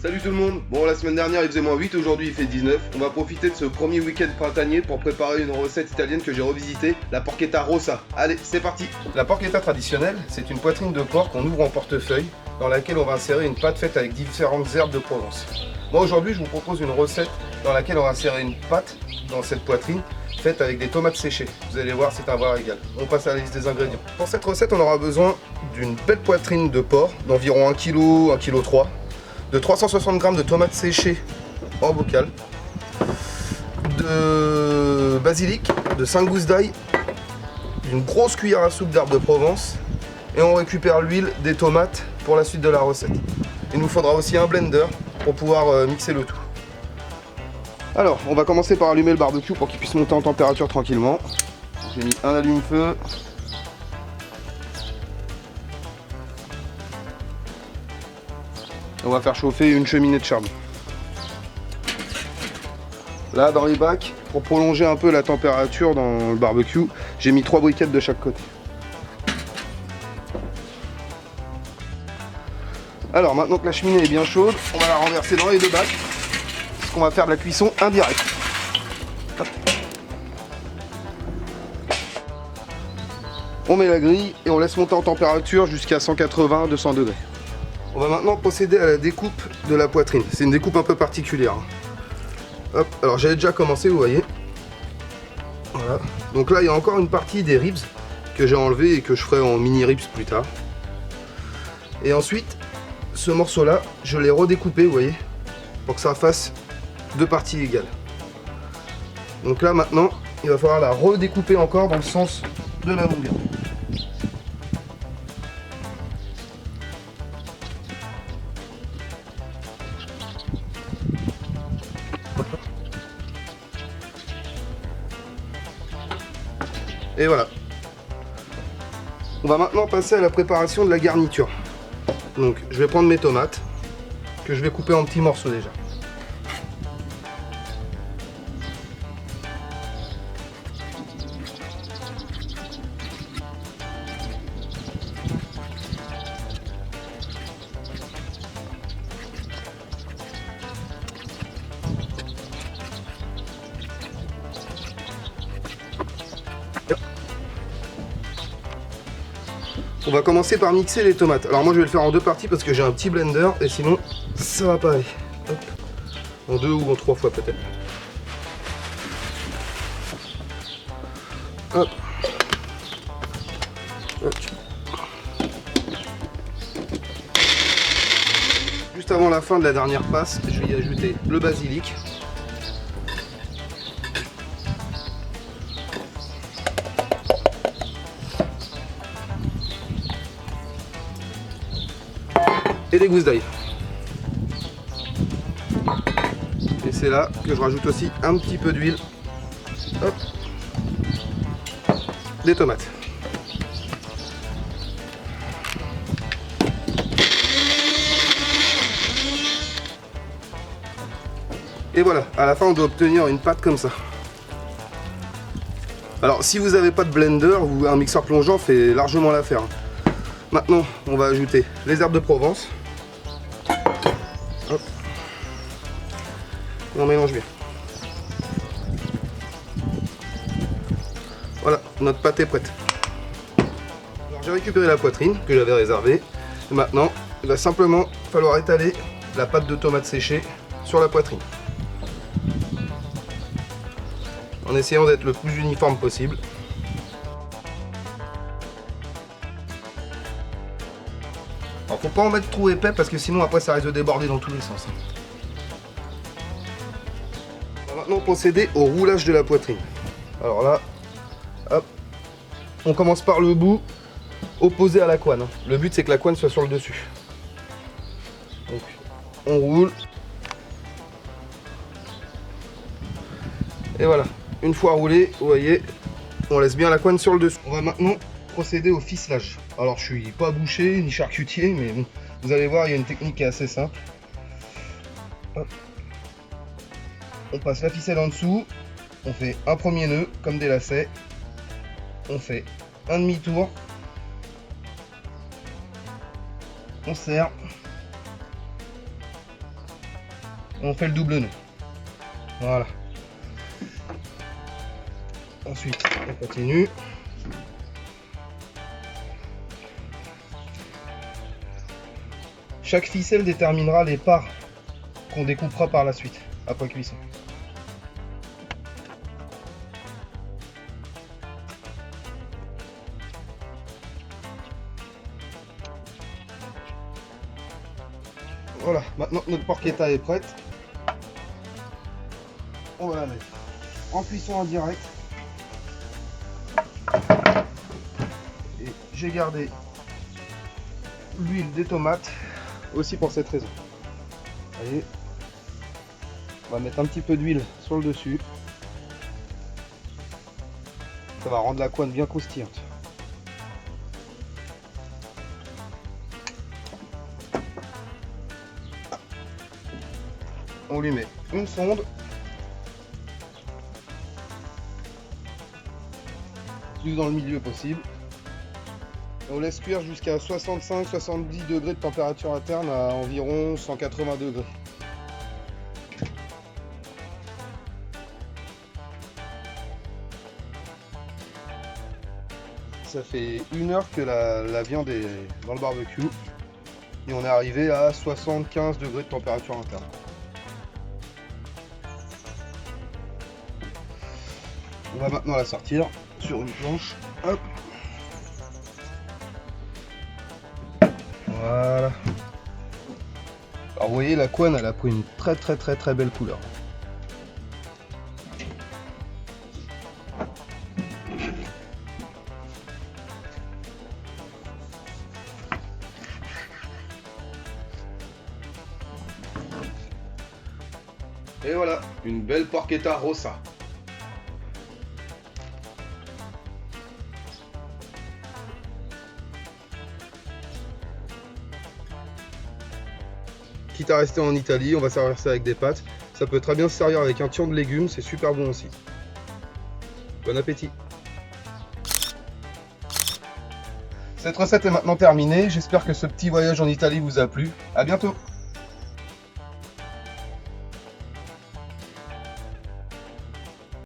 Salut tout le monde. Bon, la semaine dernière il faisait moins 8, aujourd'hui il fait 19. On va profiter de ce premier week-end printanier pour préparer une recette italienne que j'ai revisitée, la porchetta rossa. Allez, c'est parti. La porchetta traditionnelle, c'est une poitrine de porc qu'on ouvre en portefeuille, dans laquelle on va insérer une pâte faite avec différentes herbes de Provence. Moi aujourd'hui je vous propose une recette dans laquelle on va insérer une pâte dans cette poitrine, faite avec des tomates séchées. Vous allez voir, c'est un vrai régal. On passe à la liste des ingrédients. Pour cette recette, on aura besoin d'une belle poitrine de porc d'environ 1 kg, 1,3 kg, de 360 g de tomates séchées en bocal, de basilic, de 5 gousses d'ail, d'une grosse cuillère à soupe d'herbes de Provence, et on récupère l'huile des tomates pour la suite de la recette. Il nous faudra aussi un blender pour pouvoir mixer le tout. Alors, on va commencer par allumer le barbecue pour qu'il puisse monter en température tranquillement. J'ai mis un allume-feu. On va faire chauffer une cheminée de charbon. Là, dans les bacs, pour prolonger un peu la température dans le barbecue, j'ai mis 3 briquettes de chaque côté. Alors, maintenant que la cheminée est bien chaude, on va la renverser dans les deux bacs, parce qu'on va faire de la cuisson indirecte. Hop. On met la grille et on laisse monter en température jusqu'à 180-200 degrés. On va maintenant procéder à la découpe de la poitrine. C'est une découpe un peu particulière. Hop, alors j'avais déjà commencé, vous voyez. Voilà. Donc là, il y a encore une partie des ribs que j'ai enlevé et que je ferai en mini ribs plus tard. Et ensuite, ce morceau-là, je l'ai redécoupé, vous voyez, pour que ça fasse deux parties égales. Donc là, maintenant, il va falloir la redécouper encore dans le sens de la longueur. Et voilà. On va maintenant passer à la préparation de la garniture. Donc je vais prendre mes tomates, que je vais couper en petits morceaux déjà. On va commencer par mixer les tomates. Alors moi je vais le faire en deux parties parce que j'ai un petit blender et sinon ça va pas aller. Hop. En deux ou en trois fois peut-être. Hop. Hop. Juste avant la fin de la dernière passe, je vais y ajouter le basilic. Et les gousses d'ail. Et c'est là que je rajoute aussi un petit peu d'huile. Hop. Des tomates. Et voilà, à la fin on doit obtenir une pâte comme ça. Alors si vous n'avez pas de blender ou un mixeur plongeant, fait largement l'affaire. Maintenant on va ajouter les herbes de Provence. Hop. Et on mélange bien. Voilà, notre pâte est prête. Alors j'ai récupéré la poitrine que j'avais réservée. Et maintenant, il va simplement falloir étaler la pâte de tomate séchée sur la poitrine. En essayant d'être le plus uniforme possible. Alors faut pas en mettre trop épais parce que sinon après ça risque de déborder dans tous les sens. On va maintenant procéder au roulage de la poitrine. Alors là, hop, on commence par le bout opposé à la couenne. Le but c'est que la couenne soit sur le dessus. Donc on roule. Et voilà, une fois roulé, vous voyez, on laisse bien la couenne sur le dessus. On va maintenant procéder au ficelage. Alors je suis pas boucher ni charcutier, mais bon, vous allez voir, il y a une technique qui est assez simple. Hop. On passe la ficelle en dessous, on fait un premier nœud comme des lacets, on fait un demi-tour, on serre, On fait le double nœud. Voilà. Ensuite, on continue. Chaque ficelle déterminera les parts qu'on découpera par la suite, après cuisson. Voilà, maintenant notre porchetta est prête. On va la mettre en cuisson en direct. Et j'ai gardé l'huile des tomates aussi pour cette raison. Allez, on va mettre un petit peu d'huile sur le dessus. Ça va rendre la couenne bien croustillante. On lui met une sonde. Plus dans le milieu possible. On laisse cuire jusqu'à 65-70 degrés de température interne à environ 180 degrés. Ça fait 1 heure que la viande est dans le barbecue et on est arrivé à 75 degrés de température interne. On va maintenant la sortir sur une planche. Hop. Voilà. Alors vous voyez, la couenne elle a pris une très belle couleur. Et voilà, une belle porchetta rossa. Quitte à rester en Italie, on va servir ça avec des pâtes. Ça peut très bien se servir avec un tian de légumes, c'est super bon aussi. Bon appétit. Cette recette est maintenant terminée, j'espère que ce petit voyage en Italie vous a plu. À bientôt.